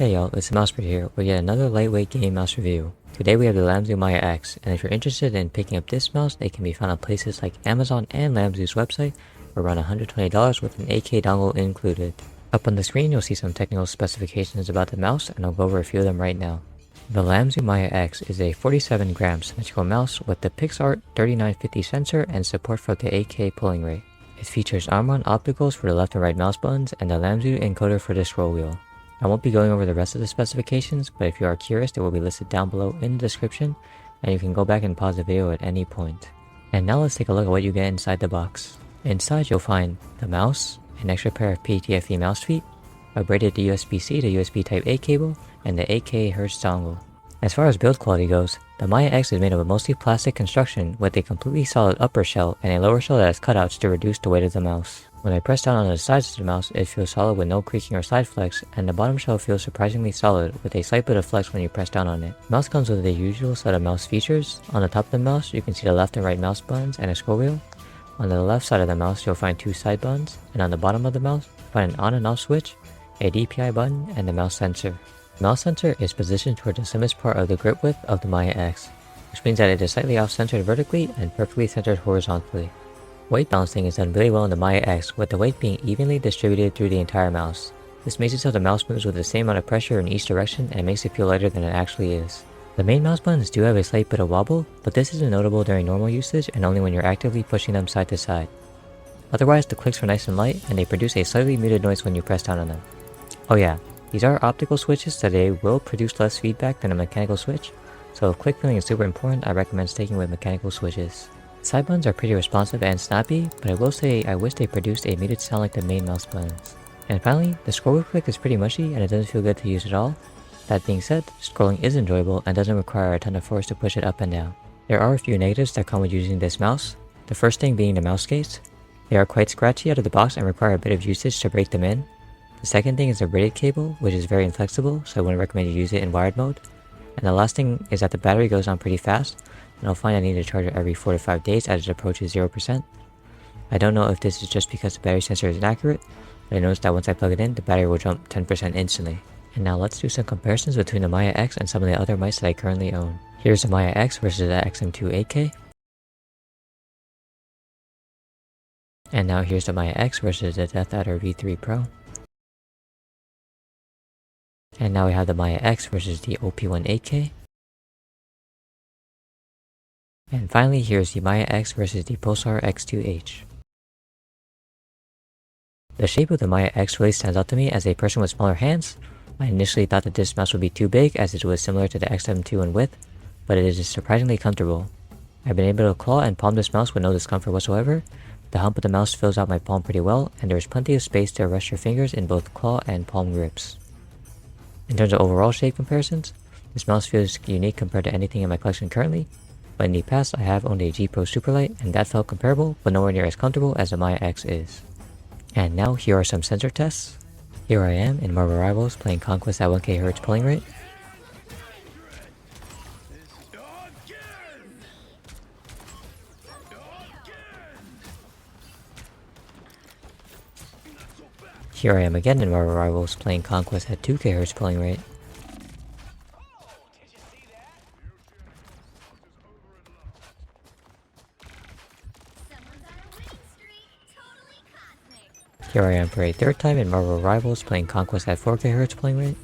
Hey y'all, it's Mausbert here with yet another lightweight game mouse review. Today we have the Lamzu Maya X, and if you're interested in picking up this mouse, it can be found on places like Amazon and Lamzu's website for around $120 with an AK dongle included. Up on the screen you'll see some technical specifications about the mouse, and I'll go over a few of them right now. The Lamzu Maya X is a 47 gram symmetrical mouse with the PixArt 3950 sensor and support for the AK pulling rate. It features arm-on opticals for the left and right mouse buttons and the Lamzu encoder for the scroll wheel. I won't be going over the rest of the specifications, but if you are curious, they will be listed down below in the description, and you can go back and pause the video at any point. And now let's take a look at what you get inside the box. Inside you'll find the mouse, an extra pair of PTFE mouse feet, a braided USB-C to USB Type-A cable, and the 8K Hz dongle. As far as build quality goes, the Maya X is made of a mostly plastic construction with a completely solid upper shell and a lower shell that has cutouts to reduce the weight of the mouse. When I press down on the sides of the mouse, it feels solid with no creaking or side flex, and the bottom shell feels surprisingly solid with a slight bit of flex when you press down on it. The mouse comes with the usual set of mouse features. On the top of the mouse, you can see the left and right mouse buttons and a scroll wheel. On the left side of the mouse, you'll find two side buttons, and on the bottom of the mouse, you'll find an on and off switch, a DPI button, and the mouse sensor. The mouse sensor is positioned toward the slimmest part of the grip width of the Maya X, which means that it is slightly off-centered vertically and perfectly centered horizontally. Weight balancing is done really well in the Maya X, with the weight being evenly distributed through the entire mouse. This makes it so the mouse moves with the same amount of pressure in each direction and makes it feel lighter than it actually is. The main mouse buttons do have a slight bit of wobble, but this isn't notable during normal usage and only when you're actively pushing them side to side. Otherwise, the clicks are nice and light, and they produce a slightly muted noise when you press down on them. Oh yeah, these are optical switches, so they will produce less feedback than a mechanical switch, so if click feeling is super important, I recommend sticking with mechanical switches. Side buttons are pretty responsive and snappy, but I will say I wish they produced a muted sound like the main mouse buttons. And finally, the scroll wheel click is pretty mushy and it doesn't feel good to use at all. That being said, scrolling is enjoyable and doesn't require a ton of force to push it up and down. There are a few negatives that come with using this mouse, the first thing being the mouse skates. They are quite scratchy out of the box and require a bit of usage to break them in. The second thing is the braided cable, which is very inflexible, so I wouldn't recommend you use it in wired mode. And the last thing is that the battery goes on pretty fast, and I'll find I need to charge it every 4 to 5 days as it approaches 0%. I don't know if this is just because the battery sensor is inaccurate, but I noticed that once I plug it in, the battery will jump 10% instantly. And now let's do some comparisons between the Maya X and some of the other mice that I currently own. Here's the Maya X versus the XM2 8K. And now here's the Maya X versus the Death Adder V3 Pro. And now we have the Maya X versus the OP1 8K. And finally, here's the Maya X versus the Pulsar X2H. The shape of the Maya X really stands out to me as a person with smaller hands. I initially thought that this mouse would be too big as it was similar to the XM2 in width, but it is surprisingly comfortable. I've been able to claw and palm this mouse with no discomfort whatsoever. The hump of the mouse fills out my palm pretty well, and there is plenty of space to rest your fingers in both claw and palm grips. In terms of overall shape comparisons, this mouse feels unique compared to anything in my collection currently, but in the past I have owned a G Pro Superlight and that felt comparable but nowhere near as comfortable as the Maya X is. And now here are some sensor tests. Here I am in Marvel Rivals playing Conquest at 1K Hz pulling rate. Here I am again in Marvel Rivals playing Conquest at 2K Hz pulling rate. Here I am for a third time in Marvel Rivals playing Conquest at 4K Hz pulling rate.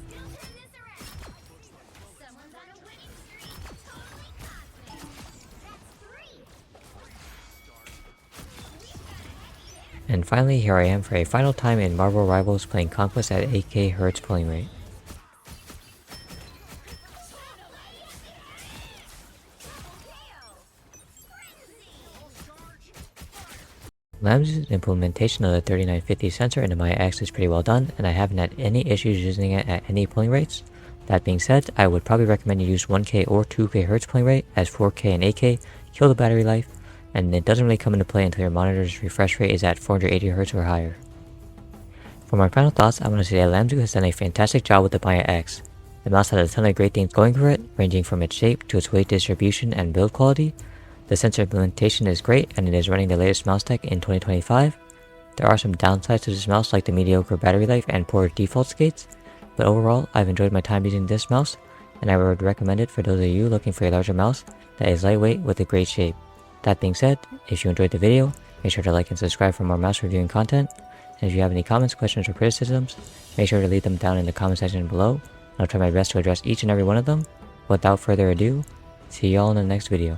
And finally, here I am for a final time in Marvel Rivals playing Conquest at 8K Hz pulling rate. Lamzu's implementation of the 3950 sensor in the Maya X is pretty well done, and I haven't had any issues using it at any pulling rates. That being said, I would probably recommend you use 1K or 2K Hz pulling rate, as 4K and 8K kill the battery life, and it doesn't really come into play until your monitor's refresh rate is at 480 Hz or higher. For my final thoughts, I want to say that Lamzu has done a fantastic job with the Maya X. The mouse has a ton of great things going for it, ranging from its shape to its weight distribution and build quality. The sensor implementation is great and it is running the latest mouse tech in 2025. There are some downsides to this mouse like the mediocre battery life and poor default skates, but overall, I've enjoyed my time using this mouse, and I would recommend it for those of you looking for a larger mouse that is lightweight with a great shape. That being said, if you enjoyed the video, make sure to like and subscribe for more mouse reviewing content, and if you have any comments, questions, or criticisms, make sure to leave them down in the comment section below, and I'll try my best to address each and every one of them. Without further ado, see y'all in the next video.